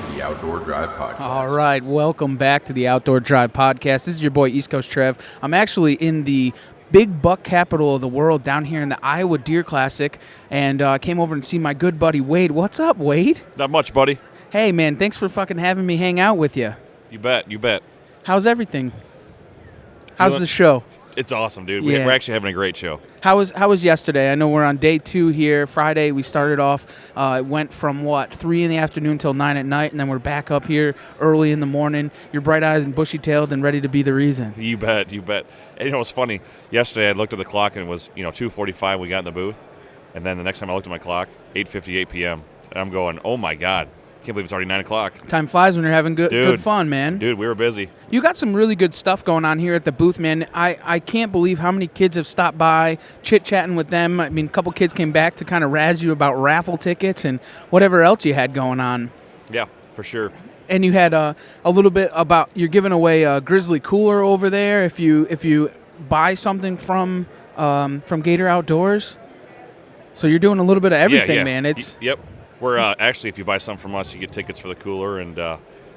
The Outdoor Drive Podcast. All right, welcome back to the Outdoor Drive Podcast. This is your boy, East Coast Trev. I'm actually in the big buck capital of the world down here in the Iowa Deer Classic, and I came over and see my good buddy, Wade. What's up, Wade? Not much, buddy. Hey, man, thanks for fucking having me hang out with you. You bet. How's everything? How's the show? It's awesome, dude. Yeah. We're actually having a great show. How was yesterday? I know we're on day 2 here. Friday, we started off, it went from, 3 in the afternoon till 9 at night, and then we're back up here early in the morning. You're bright-eyed and bushy-tailed and ready to be the reason. You bet. And you know what's funny? Yesterday, I looked at the clock, and it was 2:45 we got in the booth. And then the nenext time I looked at my clock, 8:58 p.m. And I'm going, oh, my God. I can't believe it's already 9 o'clock. Time flies when you're having good fun, man. Dude, we were busy. You got some really good stuff going on here at the booth, man. I can't believe how many kids have stopped by, chit-chatting with them. I mean, a couple kids came back to kind of razz you about raffle tickets and whatever else you had going on. Yeah, for sure. And you had a little bit about, you're giving away a Grizzly cooler over there if you buy something from Gator Outdoors. So you're doing a little bit of everything, yeah. man. Yep. We're actually, if you buy something from us, you get tickets for the cooler, and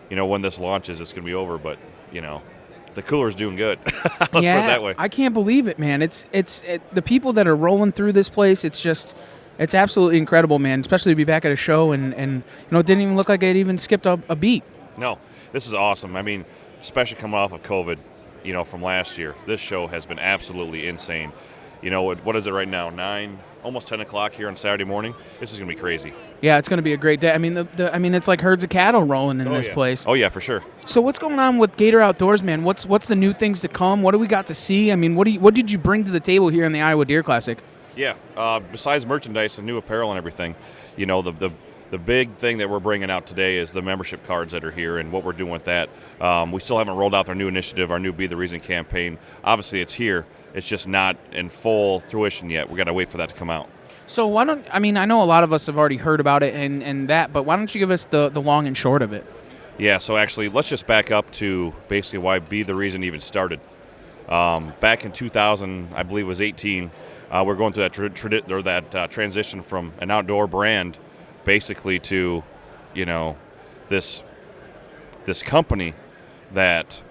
when this launches, it's going to be over. But the cooler's doing good. Let's put it that way. I can't believe it, man. It's the people that are rolling through this place. It's absolutely incredible, man. Especially to be back at a show, and it didn't even look like it even skipped a beat. No, this is awesome. I mean, especially coming off of COVID, from last year, this show has been absolutely insane. What is it right now? 9, almost 10 o'clock here on Saturday morning. This is going to be crazy. Yeah, it's going to be a great day. I mean, it's like herds of cattle rolling in this place. Oh, yeah, for sure. So what's going on with Gator Outdoors, man? What's the new things to come? What do we got to see? I mean, what did you bring to the table here in the Iowa Deer Classic? Yeah, besides merchandise and new apparel and everything, the big thing that we're bringing out today is the membership cards that are here and what we're doing with that. We still haven't rolled out our new initiative, our new Be the Reason campaign. Obviously, it's here. It's just not in full fruition yet. We've got to wait for that to come out. So I know a lot of us have already heard about it and that, but why don't you give us the long and short of it? Yeah, so actually, let's just back up to basically why Be the Reason even started. Back in 2000, I believe it was 18, we're going through that transition from an outdoor brand basically to, this company that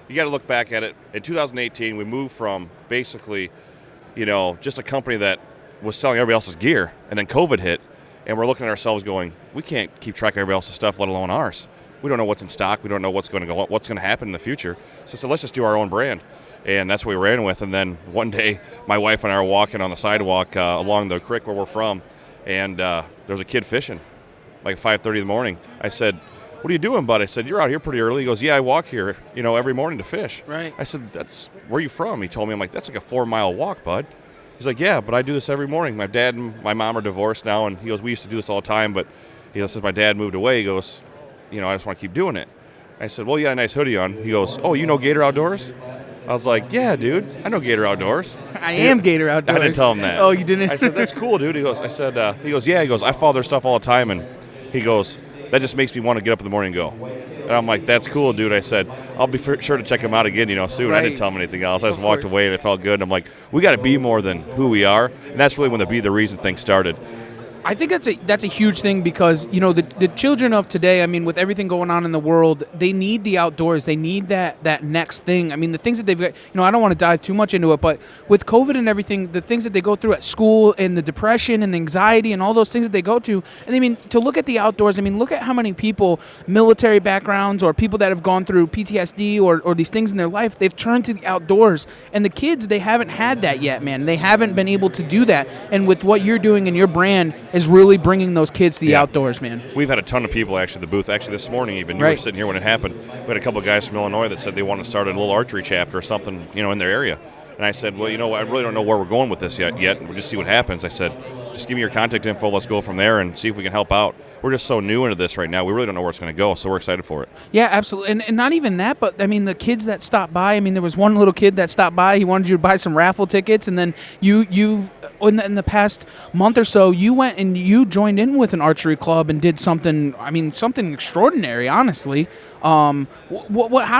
you got to look back at it. In 2018, we moved from basically, just a company that was selling everybody else's gear, and then COVID hit, and we're looking at ourselves going, we can't keep track of everybody else's stuff, let alone ours. We don't know what's in stock. We don't know what's going to happen in the future. So let's just do our own brand, and that's what we ran with. And then one day, my wife and I were walking on the sidewalk along the creek where we're from, and there was a kid fishing, like 5:30 in the morning. I said, "What are you doing, bud?" I said, "You're out here pretty early." He goes, "Yeah, I walk here, every morning to fish." Right. I said, "Where are you from?" He told me. I'm like, "That's like a 4-mile walk, bud." He's like, "Yeah, but I do this every morning. My dad and my mom are divorced now," and he goes, "We used to do this all the time, but he goes, since my dad moved away, he goes, I just want to keep doing it." I said, "Well, you got a nice hoodie on." He goes, "Oh, you know Gator Outdoors?" I was like, "Yeah, dude, I know Gator Outdoors." I am Gator Outdoors. I didn't tell him that. Oh, you didn't? I said, "That's cool, dude." He goes, "I follow their stuff all the time," and he goes, "That just makes me want to get up in the morning and go." And I'm like, "That's cool, dude." I said, "I'll be sure to check him out again, soon." Right. I didn't tell him anything else. I just walked away, and it felt good. And I'm like, we got to be more than who we are. And that's really when the Be the Reason thing started. I think that's a huge thing because, the children of today, with everything going on in the world, they need the outdoors. They need that next thing. The things that they've got, I don't want to dive too much into it, but with COVID and everything, the things that they go through at school and the depression and the anxiety and all those things that they go to, and to look at the outdoors, look at how many people, military backgrounds or people that have gone through PTSD or these things in their life, they've turned to the outdoors. And the kids, they haven't had that yet, man. They haven't been able to do that. And with what you're doing in your brand is really bringing those kids to the outdoors, man. We've had a ton of people actually at the booth. Actually, this morning even, you were sitting here when it happened. We had a couple of guys from Illinois that said they want to start a little archery chapter or something, in their area. And I said, well, I really don't know where we're going with this yet. We'll just see what happens. I said, just give me your contact info. Let's go from there and see if we can help out. We're just so new into this right now. We really don't know where it's going to go, so we're excited for it. Yeah, absolutely. And not even that, but, the kids that stopped by, there was one little kid that stopped by. He wanted you to buy some raffle tickets, and then you've in the past month or so, you went and you joined in with an archery club and did something, something extraordinary, honestly. How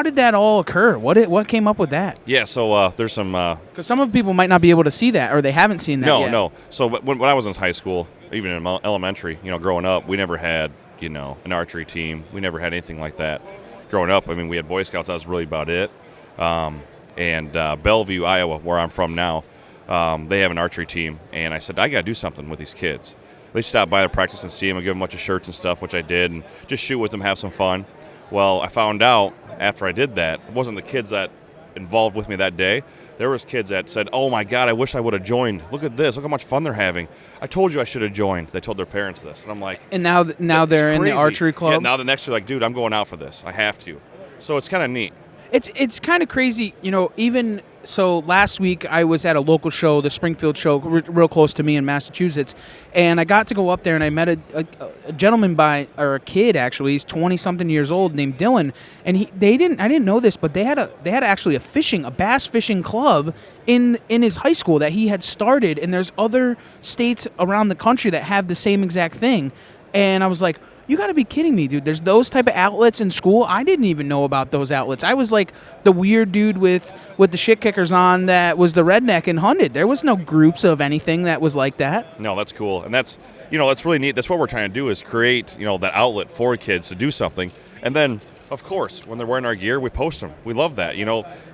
did that all occur? What came up with that? Yeah, so there's some... Because some of people might not be able to see that, or they haven't seen that yet. No. So when I was in high school, even in elementary, growing up, we never had an archery team. We never had anything like that growing up. I mean, we had Boy Scouts. That was really about it. And Bellevue, Iowa, where I'm from now, they have an archery team. And I said, I got to do something with these kids. They stop by to practice and see them and give them a bunch of shirts and stuff, which I did, and just shoot with them, have some fun. Well, I found out after I did that, it wasn't the kids that involved with me that day. There was kids that said, oh, my God, I wish I would have joined. Look at this. Look how much fun they're having. I told you I should have joined. They told their parents this. And I'm like. And now they're in the archery club? Yeah, now the next year, like, dude, I'm going out for this. I have to. So it's kind of neat. It's kind of crazy, even so last week I was at a local show, the Springfield show, real close to me in Massachusetts, and I got to go up there and I met a gentleman or a kid actually, he's 20-something years old, named Dylan, and I didn't know this, but they had actually a bass fishing club in his high school that he had started, and there's other states around the country that have the same exact thing, and I was like, you got to be kidding me, dude. There's those type of outlets in school. I didn't even know about those outlets. I was like the weird dude with the shit kickers on that was the redneck and hunted. There was no groups of anything that was like that. No, that's cool. And that's, that's really neat. That's what we're trying to do is create, that outlet for kids to do something. And then, of course, when they're wearing our gear, we post them. We love that.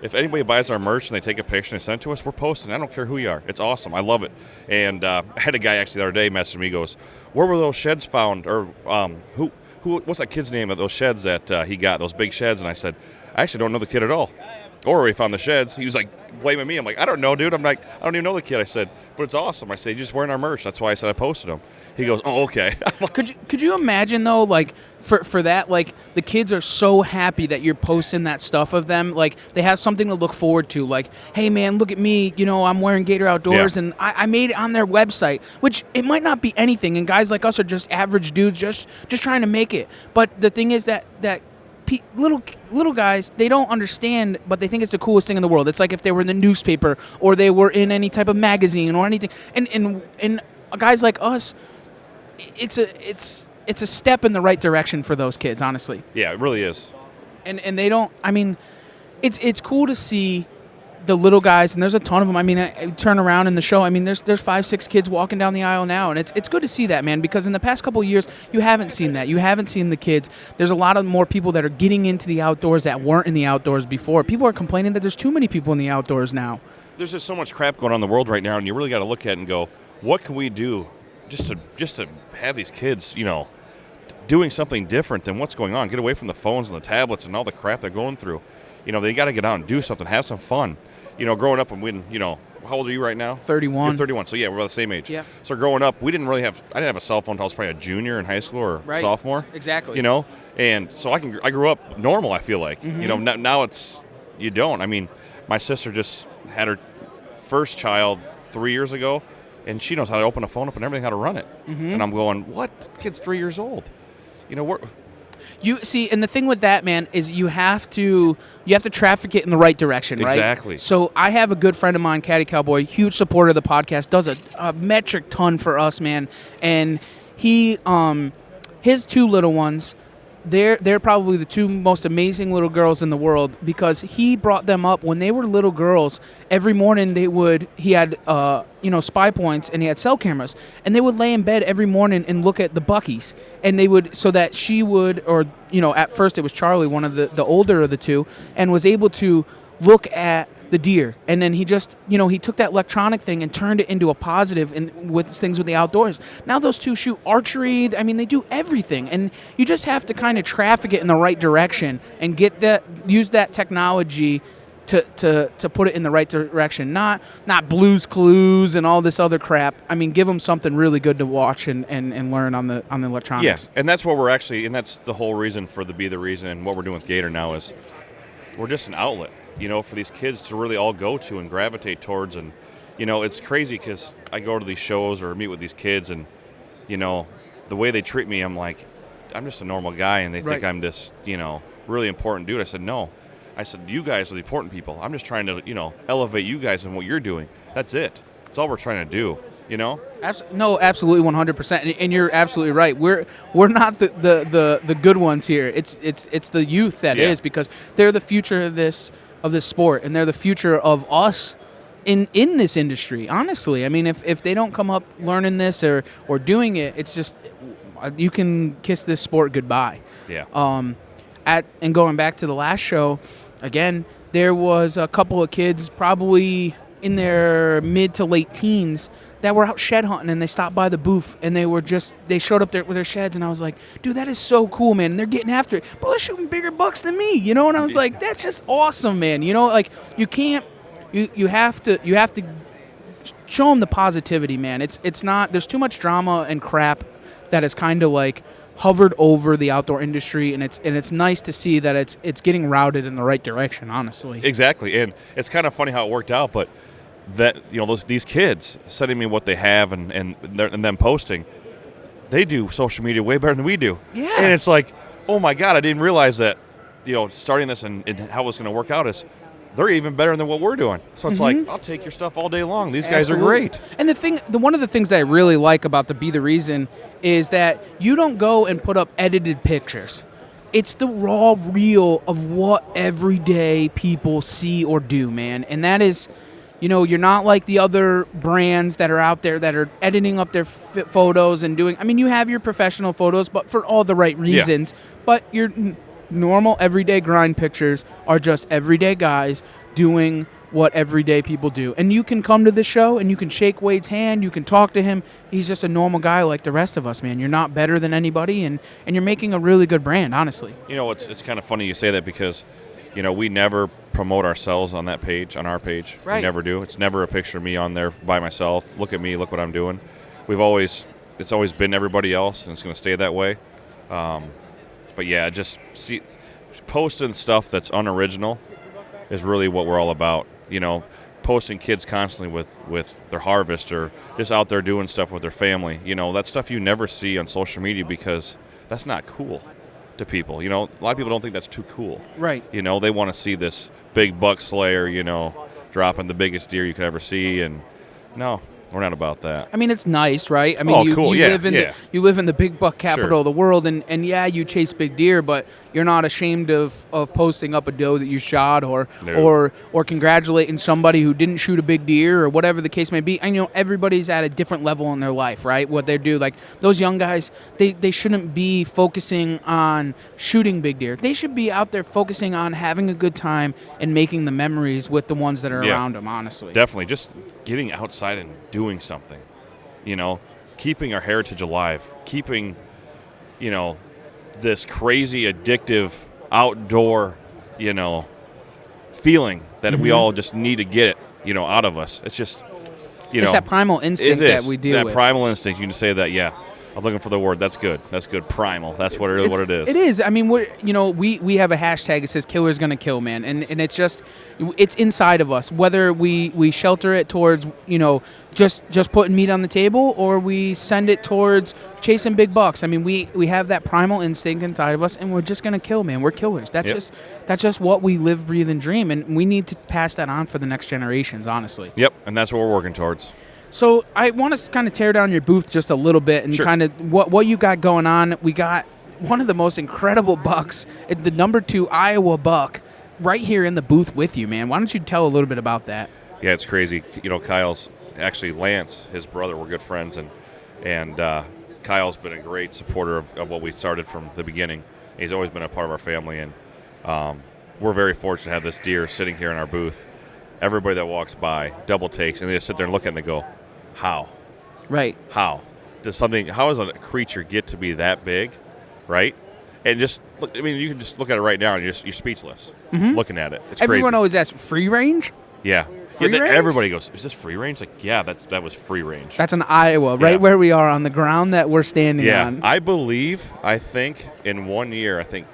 If anybody buys our merch and they take a picture and they send it to us, we're posting. I don't care who you are. It's awesome. I love it. And I had a guy actually the other day message me, goes, where were those sheds found? Or what's that kid's name of those sheds that he got, those big sheds? And I said, I actually don't know the kid at all. Or where he found the sheds. He was like blaming me. I'm like, I don't know, dude. I'm like, I don't even know the kid. I said, but it's awesome. I said, you're just wearing our merch. That's why I said I posted them. He goes, oh, okay. Could you imagine, though, like, for that, like, the kids are so happy that you're posting that stuff of them. Like, they have something to look forward to. Like, hey, man, look at me. I'm wearing Gator Outdoors, and I made it on their website, which it might not be anything. And guys like us are just average dudes just trying to make it. But the thing is that little guys, they don't understand, but they think it's the coolest thing in the world. It's like if they were in the newspaper or they were in any type of magazine or anything. And guys like us, it's a step in the right direction for those kids, honestly. Yeah, it really is. And they don't. I mean, it's cool to see the little guys, and there's a ton of them. I mean, I turn around in the show. I mean, there's 5-6 kids walking down the aisle now, and it's good to see that, man. Because in the past couple of years, you haven't seen that. You haven't seen the kids. There's a lot of more people that are getting into the outdoors that weren't in the outdoors before. People are complaining that there's too many people in the outdoors now. There's just so much crap going on in the world right now, and you really got to look at it and go, what can we do just to have these kids, doing something different than what's going on. Get away from the phones and the tablets and all the crap they're going through. They got to get out and do something, have some fun. Growing up, how old are you right now? 31. You're 31, so yeah, we're about the same age. Yeah. So growing up, I didn't have a cell phone until I was probably a junior in high school or sophomore. Exactly. And so I grew up normal, I feel like. Mm-hmm. Now you don't. I mean, my sister just had her first child 3 years ago, and she knows how to open a phone up and everything, how to run it. Mm-hmm. And I'm going, what? The kid's 3 years old. You see, and the thing with that, man, is you have to traffic it in the right direction, right? Exactly. So I have a good friend of mine, Caddy Cowboy, huge supporter of the podcast, does a metric ton for us, man. And he, his two little ones, they're probably the two most amazing little girls in the world because he brought them up when they were little girls. Every morning he had spy points and he had cell cameras, and they would lay in bed every morning and look at the buckies, and they would, so that she would, or at first it was Charlie, one of the older of the two, and was able to look at the deer, and then he just, he took that electronic thing and turned it into a positive and with things with the outdoors. Now those two shoot archery. I mean, they do everything, and you just have to kind of traffic it in the right direction and use that technology to put it in the right direction. Not Blue's Clues and all this other crap. I mean, give them something really good to watch and learn on the electronics. Yes, and that's what and that's the whole reason for Be the Reason, and what we're doing with Gator now is we're just an outlet, for these kids to really all go to and gravitate towards. And, it's crazy because I go to these shows or meet with these kids, and, the way they treat me, I'm like, I'm just a normal guy, and they think I'm this, really important dude. I said, no. I said, you guys are the important people. I'm just trying to, elevate you guys in what you're doing. That's it. That's all we're trying to do, No, absolutely, 100%, and you're absolutely right. We're not the good ones here. It's the youth that is, because they're the future of this sport, and they're the future of us in this industry. Honestly, I mean, if they don't come up learning this or doing it, it's just, you can kiss this sport goodbye. Yeah. And going back to the last show, again, there was a couple of kids probably in their mid to late teens that were out shed hunting, and they stopped by the booth, and they showed up there with their sheds, and I was like, dude, that is so cool, man. And they're getting after it, but they're shooting bigger bucks than me, you know. And I was like, that's just awesome, man. You know, like you have to show them the positivity, man. It's not, there's too much drama and crap that is kind of like hovered over the outdoor industry, and it's nice to see that it's getting routed in the right direction, honestly. Exactly, and it's kind of funny how it worked out, but that, you know, these kids sending me what they have and them posting, they do social media way better than we do. Yeah. And it's like, oh my God, I didn't realize that, you know, starting this and how it's going to work out is they're even better than what we're doing. So it's like, I'll take your stuff all day long. These guys are great. And one of the things that I really like about the Be The Reason is that you don't go and put up edited pictures. It's the raw reel of what everyday people see or do, man. And that is, you know, you're not like the other brands that are out there that are editing up their photos and doing, I mean, you have your professional photos, but for all the right reasons. Yeah. But your normal everyday grind pictures are just everyday guys doing what everyday people do. And you can come to the show and you can shake Wade's hand, you can talk to him. He's just a normal guy like the rest of us, man. You're not better than anybody, and you're making a really good brand, honestly. You know, it's kind of funny you say that because, you know, we never promote ourselves on that page, on our page. Right. We never do. It's never a picture of me on there by myself. Look at me, look what I'm doing. It's always been everybody else, and it's going to stay that way. But yeah, just posting stuff that's unoriginal is really what we're all about. You know, posting kids constantly with their harvest or just out there doing stuff with their family. You know, that stuff you never see on social media because that's not cool to people. You know, a lot of people don't think that's too cool. Right. You know, they want to see this big buck slayer, you know, dropping the biggest deer you could ever see, and no, we're not about that. I mean, it's nice, right? I mean, cool. You live in the big buck capital of the world, and yeah, you chase big deer, but you're not ashamed of posting up a doe that you shot or congratulating somebody who didn't shoot a big deer or whatever the case may be. And, you know, everybody's at a different level in their life, right? What they do, like those young guys, they shouldn't be focusing on shooting big deer. They should be out there focusing on having a good time and making the memories with the ones that are around them, honestly. Definitely. Just getting outside and doing something, you know, keeping our heritage alive, keeping, you know, this crazy addictive outdoor, you know, feeling that we all just need to get it, you know, out of us. It's just, it's that primal instinct that we deal with. That primal instinct, you can say that, yeah. I was looking for the word. That's good. That's good. Primal. That's what it is. It is. I mean, we have a hashtag. It says "Killer's gonna kill," man, and it's just, it's inside of us. Whether we shelter it towards, you know, just putting meat on the table, or we send it towards chasing big bucks. I mean, we have that primal instinct inside of us, and we're just gonna kill, man. We're killers. That's just what we live, breathe, and dream, and we need to pass that on for the next generations. Honestly. Yep, and that's what we're working towards. So I want to kind of tear down your booth just a little bit and kind of what you got going on. We got one of the most incredible bucks, the number 2 Iowa buck, right here in the booth with you, man. Why don't you tell a little bit about that? Yeah, it's crazy. You know, Lance, his brother, were good friends, and Kyle's been a great supporter of what we started from the beginning. He's always been a part of our family, and we're very fortunate to have this deer sitting here in our booth. Everybody that walks by double takes, and they just sit there and look at it and they go, how? Right. How? How does a creature get to be that big, right? And just look, I mean, you can just look at it right now and you're speechless looking at it. It's Everyone crazy. always asks, free range? Yeah. Free range? Everybody goes, is this free range? Like, yeah, that was free range. That's in Iowa, right where we are on the ground that we're standing on. Yeah, I think in 1 year, I think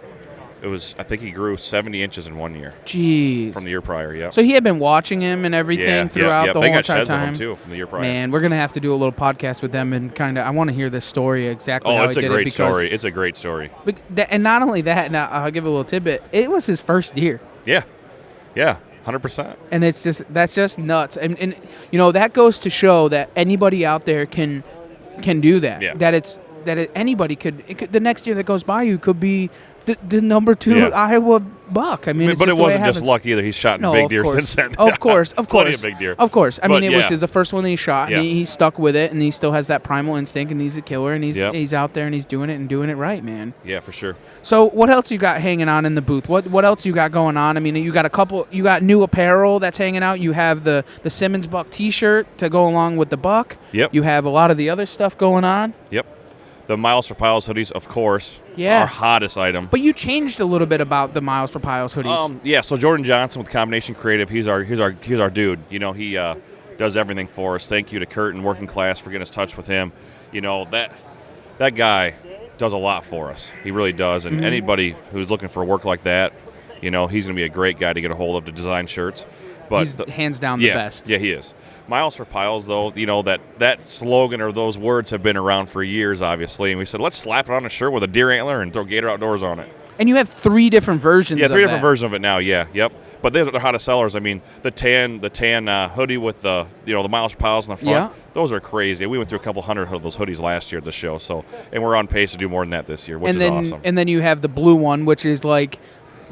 he grew 70 inches in 1 year. Jeez. From the year prior, yeah. So he had been watching him and everything throughout the whole entire time. They got sheds of him, too, from the year prior. Man, we're going to have to do a little podcast with them and kind of, I want to hear this story exactly how he did it. Oh, it's a great story. It's a great story. And not only that, now I'll give a little tidbit, it was his first deer. Yeah. Yeah, 100%. And that's just nuts. And you know, that goes to show that anybody out there can do that. Yeah. That anybody could, the next year that goes by you could be the number 2 Yeah. Iowa buck. I mean, it's but just it the way wasn't just happens. luck either. He's shot No, big of deer course. since then. Of course, Plenty of big deer. Of course. I mean, But, it was the first one that he shot, and Yeah. he stuck with it, and he still has that primal instinct, and he's a killer, and Yep. he's out there, and he's doing it and doing it right, man. Yeah, for sure. So what else you got hanging on in the booth? What else you got going on? I mean, you got new apparel that's hanging out. You have the Simmons Buck T-shirt to go along with the buck. Yep. You have a lot of the other stuff going on. Yep. The Miles for Piles hoodies, of course, Yeah. our hottest item. But you changed a little bit about the Miles for Piles hoodies. Yeah, so Jordan Johnson with Combination Creative, he's our dude. You know, he does everything for us. Thank you to Kurt and Working Class for getting us in touch with him. You know, that guy does a lot for us. He really does. And anybody who's looking for work like that, you know, he's going to be a great guy to get a hold of to design shirts. But He's hands down the best. Yeah, he is. Miles for Piles, though, you know, that slogan or those words have been around for years, obviously. And we said, let's slap it on a shirt with a deer antler and throw Gator Outdoors on it. And you have 3 different versions. Yeah, of 3 different that. versions of it now. Yeah, yep. But they're the hottest sellers. I mean, the tan hoodie with the Miles for Piles on the front. Yeah. Those are crazy. We went through a couple hundred of those hoodies last year at the show. So, and we're on pace to do more than that this year, which is awesome. And then you have the blue one, which is like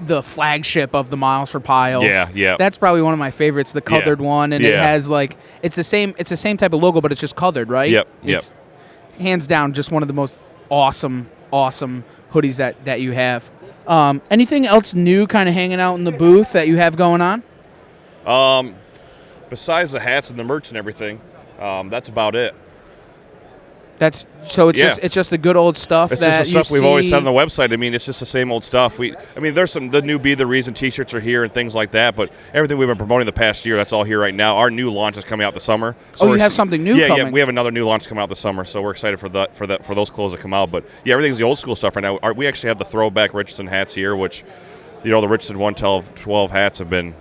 the flagship of the Miles for Piles. Yeah, yeah. That's probably one of my favorites, the colored one, and it Yeah. has like it's the same type of logo, but it's just colored, right? Yep, It's hands down just one of the most awesome hoodies that you have. Anything else new kind of hanging out in the booth that you have going on? Besides the hats and the merch and everything, that's about it. It's Yeah. just the good old stuff It's that just the you stuff we've always see- said on the website. I mean, it's just the same old stuff. There's the new Be the Reason T-shirts are here and things like that. But everything we've been promoting the past year, that's all here right now. Our new launch is coming out this summer. You have something new Yeah, coming. yeah. We have another new launch coming out this summer, so we're excited for those clothes to come out. But yeah, everything's the old school stuff right now. We actually have the throwback Richardson hats here, which the Richardson 112 hats have been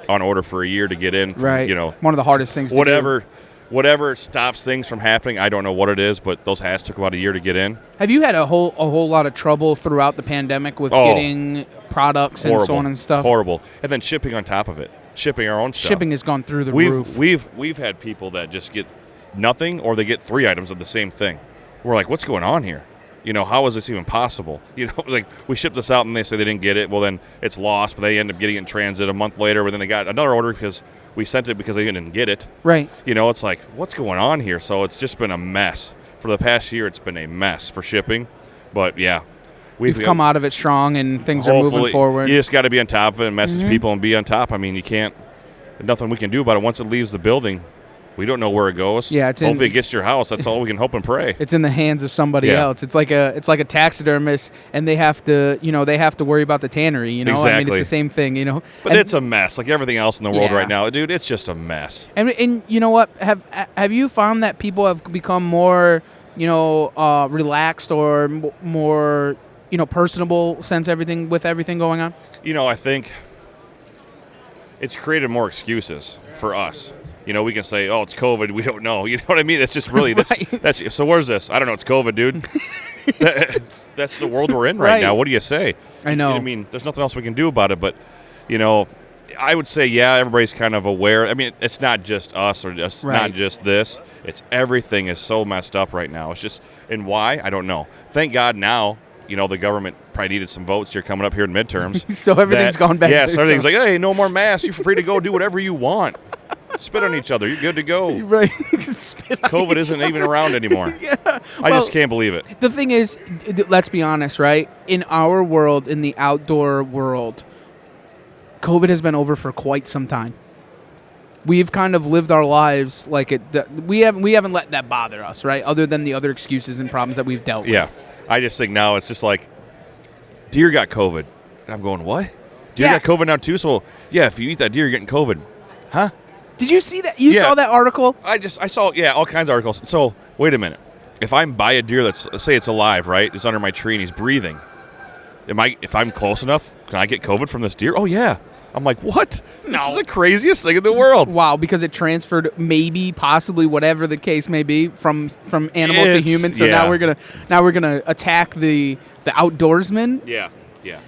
on order for a year to get in. Right. You know, One of the hardest things to do. Whatever stops things from happening, I don't know what it is, but those hats took about a year to get in. Have you had a whole lot of trouble throughout the pandemic with getting products and so on and stuff? Horrible. And then shipping on top of it. Shipping our own stuff. Shipping has gone through the roof. We've had people that just get nothing or they get 3 items of the same thing. We're like, what's going on here? You know, how is this even possible? You know, like we shipped this out and they say they didn't get it. Well, then it's lost, but they end up getting it in transit a month later. But then they got another order because we sent it because they didn't get it. Right. You know, it's like, what's going on here? So it's just been a mess. For the past year, it's been a mess for shipping. But, yeah. We've come out of it strong and things are moving forward. You just got to be on top of it and message people and be on top. I mean, you can't – there's nothing we can do about it. Once it leaves the building, we don't know where it goes. Yeah, hopefully it gets to your house. That's all we can hope and pray. It's in the hands of somebody else. It's like a taxidermist, and they have to worry about the tannery. You know, Exactly. I mean, it's the same thing. You know, But it's a mess, like everything else in the world Yeah. right now, dude. It's just a mess. and you know what? Have you found that people have become more relaxed or more personable since everything going on? You know, I think it's created more excuses for us. You know, we can say, "Oh, it's COVID." We don't know. You know what I mean? It's just really Right. that's. So where's this? I don't know. It's COVID, dude. That's the world we're in right now. What do you say? I know. I mean, there's nothing else we can do about it. But I would say, yeah, everybody's kind of aware. I mean, it's not just us or just not just this. It's everything is so messed up right now. It's just, and why? I don't know. Thank God now. The government probably needed some votes here coming up here in midterms. So everything's gone back. Yeah, so everything's like, hey, no more masks. You're free to go do whatever you want. Spit on each other. You're good to go. Right. Spit on COVID isn't even around anymore. I just can't believe it. The thing is, let's be honest, right? In our world, in the outdoor world, COVID has been over for quite some time. We've kind of lived our lives like it. We haven't let that bother us, right? Other than the other excuses and problems that we've dealt Yeah. with. I just think now it's just like, deer got COVID. And I'm going, what? Deer got COVID now too? So, yeah, if you eat that deer, you're getting COVID. Huh? Did you see that? You saw that article? I saw, all kinds of articles. So, wait a minute. If I'm by a deer let's say it's alive, right? It's under my tree and he's breathing. If I'm close enough, can I get COVID from this deer? Oh, yeah. I'm like, what? No. This is the craziest thing in the world. Wow, because it transferred maybe, possibly, whatever the case may be, from animal to human. So now we're gonna attack the outdoorsman. Yeah, yeah.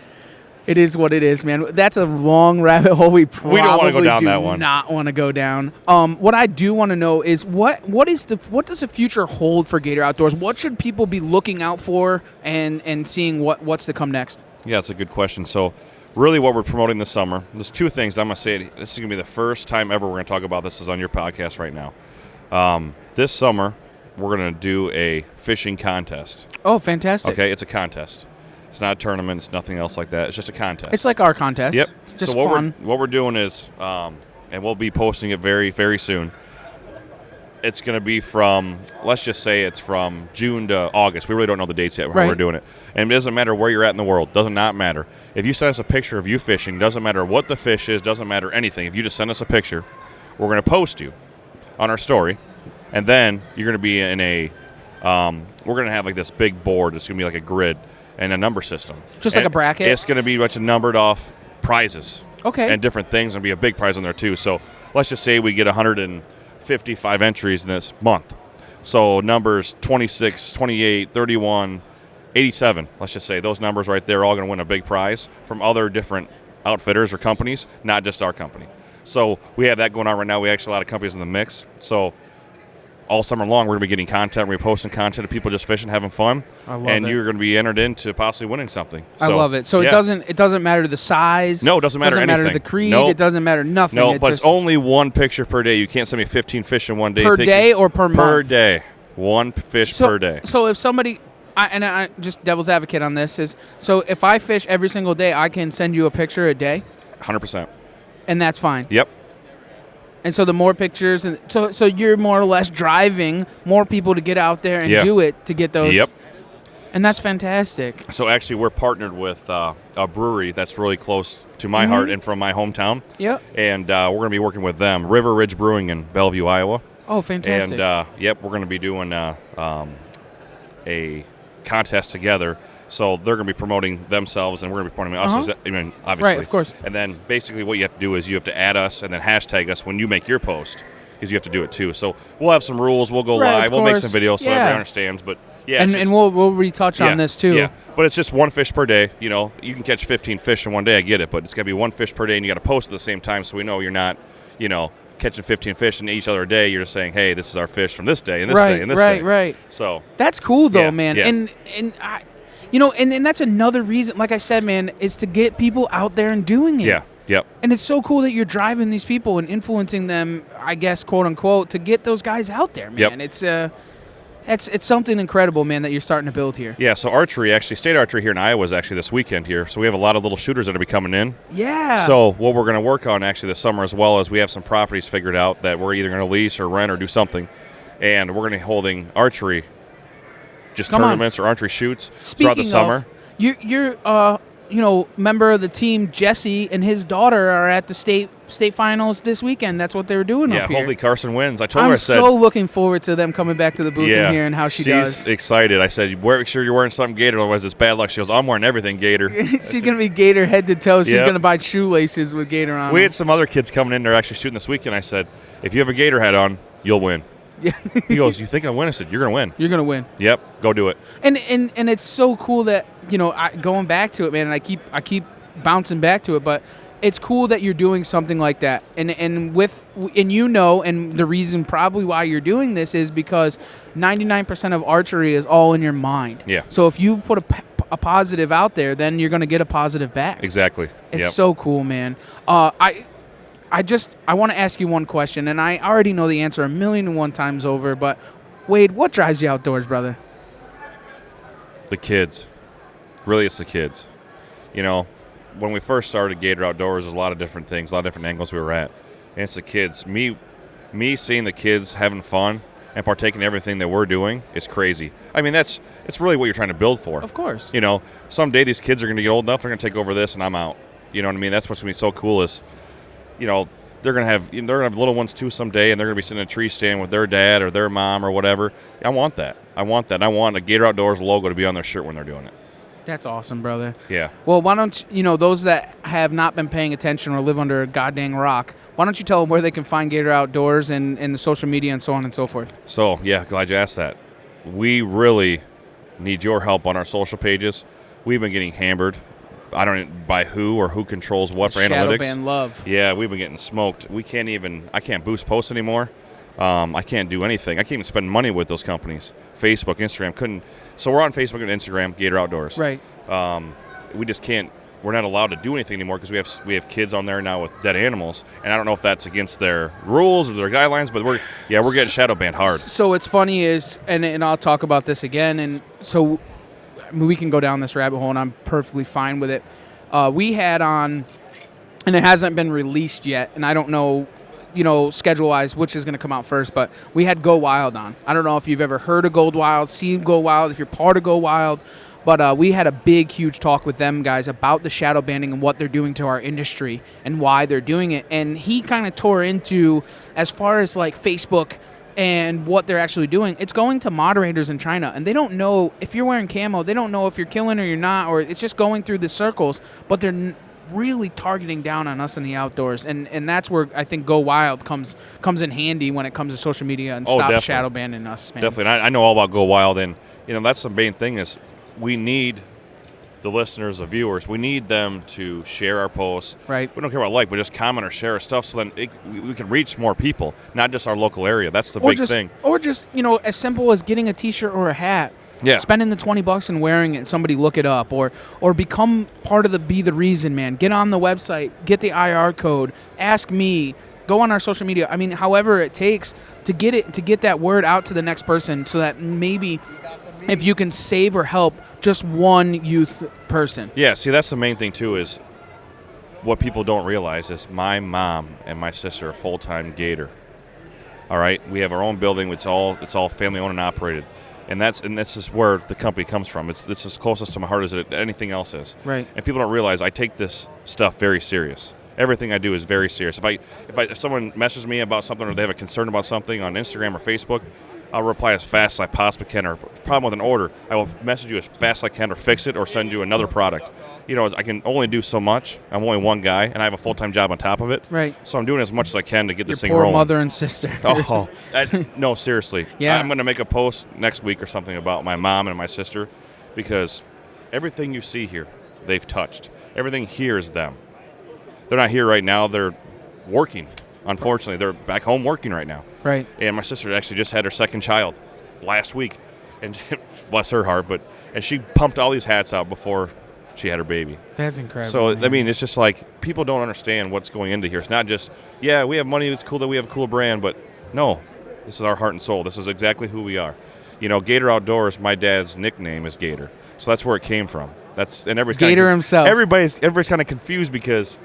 It is what it is, man. That's a long rabbit hole. We probably don't want to go down that one. Not want to go down. What I do want to know is what does the future hold for Gator Outdoors? What should people be looking out for and seeing what's to come next? Yeah, that's a good question. So, really, what we're promoting this summer, there's two things. I'm gonna say this is gonna be the first time ever we're gonna talk about this is on your podcast right now. This summer, we're gonna do a fishing contest. Oh, fantastic! Okay, it's a contest. It's not a tournament. It's nothing else like that. It's just a contest. It's like our contest. Yep. Just so fun. what we're doing is, and we'll be posting it very, very soon. It's going to be from, let's just say it's from June to August. We really don't know the dates yet how we're doing it. And it doesn't matter where you're at in the world. Does not matter. If you send us a picture of you fishing, doesn't matter what the fish is, doesn't matter anything. If you just send us a picture, we're going to post you on our story. And then you're going to be in a, we're going to have like this big board. It's going to be like a grid and a number system. Just like a bracket? It's going to be a bunch of numbered off prizes. Okay. And different things. There'll be a big prize on there too. So let's just say we get 155 entries in this month. So numbers 26, 28, 31, 87, let's just say. Those numbers right there are all going to win a big prize from other different outfitters or companies, not just our company. So we have that going on right now. We actually have a lot of companies in the mix. So all summer long, we're going to be getting content. We're posting content of people just fishing, having fun. I love and it. you're going to be entered into possibly winning something. I love it. So yeah. it doesn't matter the size. No, it doesn't matter anything. anything. Doesn't matter the creed. Nope. It doesn't matter nothing. No, but it's only one picture per day. You can't send me 15 fish in one day. Per day or per month? Per day. One fish per day. So if somebody, I just devil's advocate on this is, so if I fish every single day, I can send you a picture a day? 100%. And that's fine? Yep. And so the more pictures, and so you're more or less driving more people to get out there and do it to get those. Yep. And that's fantastic. So actually, we're partnered with a brewery that's really close to my heart and from my hometown. Yep. And we're going to be working with them, River Ridge Brewing in Bellevue, Iowa. Oh, fantastic. And we're going to be doing a contest together. So they're going to be promoting themselves, and we're going to be promoting us. Obviously, right, of course. And then basically, what you have to do is you have to add us and then hashtag us when you make your post, because you have to do it too. So we'll have some rules. We'll go live. We'll make some videos so everybody understands. But yeah, and we'll retouch on this too. Yeah, but it's just one fish per day. You know, you can catch 15 fish in one day. I get it, but it's got to be one fish per day, and you got to post at the same time, so we know you're not, catching 15 fish in each other day. You're just saying, hey, this is our fish from this day and this day and this day. Right. So that's cool though, man. Yeah. And I. And that's another reason, like I said, man, is to get people out there and doing it. Yeah, yep. And it's so cool that you're driving these people and influencing them, I guess, quote unquote, to get those guys out there, man. Yep. It's something incredible, man, that you're starting to build here. Yeah, so archery, actually, state archery here in Iowa is actually this weekend here. So we have a lot of little shooters that will be coming in. Yeah. So what we're going to work on actually this summer as well is we have some properties figured out that we're either going to lease or rent or do something. And we're going to be holding archery, just tournaments or archery shoots throughout the summer. You're member of the team, Jesse, and his daughter are at the state finals this weekend. That's what they were doing up here. Hopefully Carson wins. I told her, I'm so looking forward to them coming back to the booth and hearing how she does. She's excited. I said, make sure you're wearing something Gator, otherwise it's bad luck. She goes, I'm wearing everything Gator. She's going to be Gator head to toe. She's going to buy shoelaces with Gator on. We had some other kids coming in. They're actually shooting this weekend. I said, if you have a Gator hat on, you'll win. Yeah. He goes, you think I win? I said, you're going to win. You're going to win. Yep, go do it. And it's so cool that, going back to it, man, and I keep bouncing back to it, but it's cool that you're doing something like that. And the reason probably why you're doing this is because 99% of archery is all in your mind. Yeah. So if you put a positive out there, then you're going to get a positive back. Exactly. It's so cool, man. I want to ask you one question, and I already know the answer 1,000,001 times over, but Wade, what drives you outdoors, brother? The kids. Really, it's the kids. When we first started Gator Outdoors, there's a lot of different things, a lot of different angles we were at. And it's the kids. Me seeing the kids having fun and partaking in everything that we're doing is crazy. I mean, it's really what you're trying to build for. Of course. Someday these kids are going to get old enough, they're going to take over this, and I'm out. You know what I mean? That's what's going to be so cool is, they're going to have little ones too someday, and they're going to be sitting in a tree stand with their dad or their mom or whatever. I want that. I want a Gator Outdoors logo to be on their shirt when they're doing it. That's awesome, brother. Yeah. Well, why don't those that have not been paying attention or live under a goddamn rock, why don't you tell them where they can find Gator Outdoors and the social media and so on and so forth? So, yeah, glad you asked that. We really need your help on our social pages. We've been getting hammered I don't know by who or who controls what for Shadow analytics. ban love. Yeah, we've been getting smoked. I can't boost posts anymore. I can't do anything. I can't even spend money with those companies. Facebook, Instagram, couldn't. So we're on Facebook and Instagram, Gator Outdoors. Right. We just can't. We're not allowed to do anything anymore because we have kids on there now with dead animals, and I don't know if that's against their rules or their guidelines, but we're getting shadow banned hard. So what's funny is, and I'll talk about this again, and so we can go down this rabbit hole, and I'm perfectly fine with it. We had on, and it hasn't been released yet, and I don't know, schedule-wise, which is going to come out first, but we had Go Wild on. I don't know if you've ever heard of Go Wild, seen Go Wild, if you're part of Go Wild, but we had a big, huge talk with them guys about the shadow banning and what they're doing to our industry and why they're doing it. And he kind of tore into, as far as like Facebook and what they're actually doing, it's going to moderators in China, and they don't know if you're wearing camo. They don't know if you're killing or you're not, or it's just going through the circles, but they're really targeting down on us in the outdoors, and that's where I think Go Wild comes in handy when it comes to social media and stop definitely. shadow banning us, man. Definitely. And I know all about Go Wild, and that's the main thing is we need the listeners, the viewers, we need them to share our posts. Right. We don't care about but just comment or share our stuff so then we can reach more people, not just our local area. That's the big thing. Or just, as simple as getting a T-shirt or a hat. Yeah. Spending the $20 and wearing it and somebody look it up, or become part of the Be the Reason, man. Get on the website, get the IR code, ask me, go on our social media. I mean, however it takes to get that word out to the next person, so that maybe if you can save or help just one youth person. Yeah, see, that's the main thing too, is what people don't realize is my mom and my sister are full-time Gator. All right? We have our own building. It's all family owned and operated. And this is where the company comes from. This is closest to my heart as anything else is. Right. And people don't realize I take this stuff very serious. Everything I do is very serious. If someone messages me about something or they have a concern about something on Instagram or Facebook, I'll reply as fast as I possibly can. Or problem with an order, I will message you as fast as I can, or fix it, or send you another product. I can only do so much. I'm only one guy, and I have a full-time job on top of it. Right. So I'm doing as much as I can to get this thing Your poor rolling. mother and sister. No, seriously. Yeah. I'm going to make a post next week or something about my mom and my sister, because everything you see here, they've touched. Everything here is them. They're not here right now. They're working. Unfortunately, they're back home working right now. Right. And my sister actually just had her second child last week, and bless her heart, and she pumped all these hats out before she had her baby. That's incredible. So, man. I mean, it's just like people don't understand what's going into here. It's not just, we have money, it's cool that we have a cool brand, but no, this is our heart and soul. This is exactly who we are. Gator Outdoors, my dad's nickname is Gator. So that's where it came from. And everybody's Gator himself. Everybody's kind of confused because,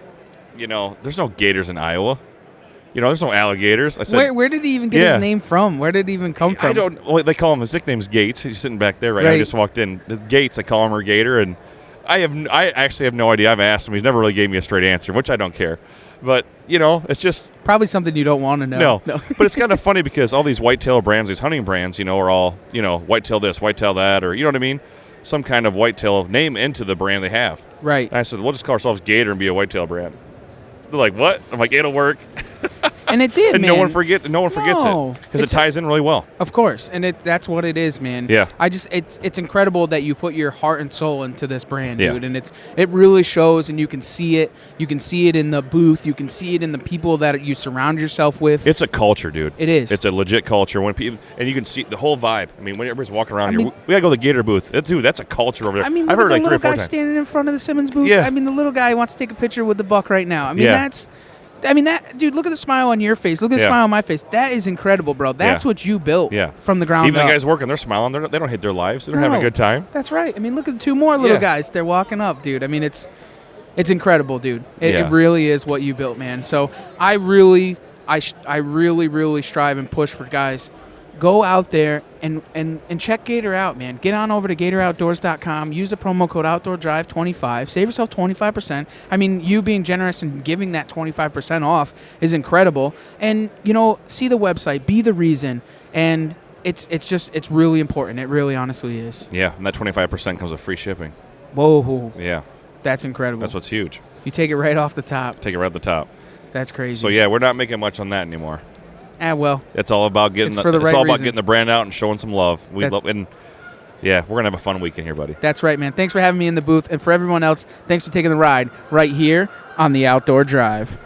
there's no gators in Iowa. There's no alligators. I said, where did he even get his name from? Where did it even come from? I don't. Well, they call him. His nickname's Gates. He's sitting back there right now. I just walked in. Gates. I call him or Gator, and I actually have no idea. I've asked him. He's never really gave me a straight answer, which I don't care. But it's just probably something you don't want to know. No. But it's kind of funny because all these whitetail brands, these hunting brands, are all whitetail this, whitetail that, or you know what I mean. Some kind of whitetail name into the brand they have. Right. And I said, we'll just call ourselves Gator and be a whitetail brand. They're like, what? I'm like, it'll work. And it did, and man. no one forgets it because it ties in really well. Of course, and that's what it is, man. Yeah. It's incredible that you put your heart and soul into this brand, yeah. dude, and it really shows, and you can see it. You can see it in the booth. You can see it in the people that you surround yourself with. It's a culture, dude. It is. It's a legit culture. When people, and you can see the whole vibe. I mean, when everybody's walking around here, we gotta go to the Gator booth. Dude, that's a culture over there. I mean, I've heard the like 3 or little 4 guy times. standing in front of the Simmons booth. Yeah. I mean, the little guy wants to take a picture with the buck right now. I mean, Yeah. that dude, look at the smile on your face. Look at the smile on my face. That is incredible, bro. That's what you built from the ground up. Even the guys working, they're smiling. They don't hate their lives. They're having a good time. That's right. I mean, look at the 2 more little guys. They're walking up, dude. I mean, it's incredible, dude. It really is what you built, man. So I really strive and push for guys. Go out there and check Gator out, man. Get on over to GatorOutdoors.com. Use the promo code OutdoorDrive25. Save yourself 25%. I mean, you being generous and giving that 25% off is incredible. And, see the website. Be the reason. And it's really important. It really honestly is. Yeah, and that 25% comes with free shipping. Whoa. Yeah. That's incredible. That's what's huge. You take it right off the top. Take it right at the top. That's crazy. So, yeah, we're not making much on that anymore. Well, It's all about getting it's all about getting the brand out and showing some love. We love, and Yeah, we're going to have a fun weekend here, buddy. That's right, man. Thanks for having me in the booth. And for everyone else, thanks for taking the ride right here on the Outdoor Drive.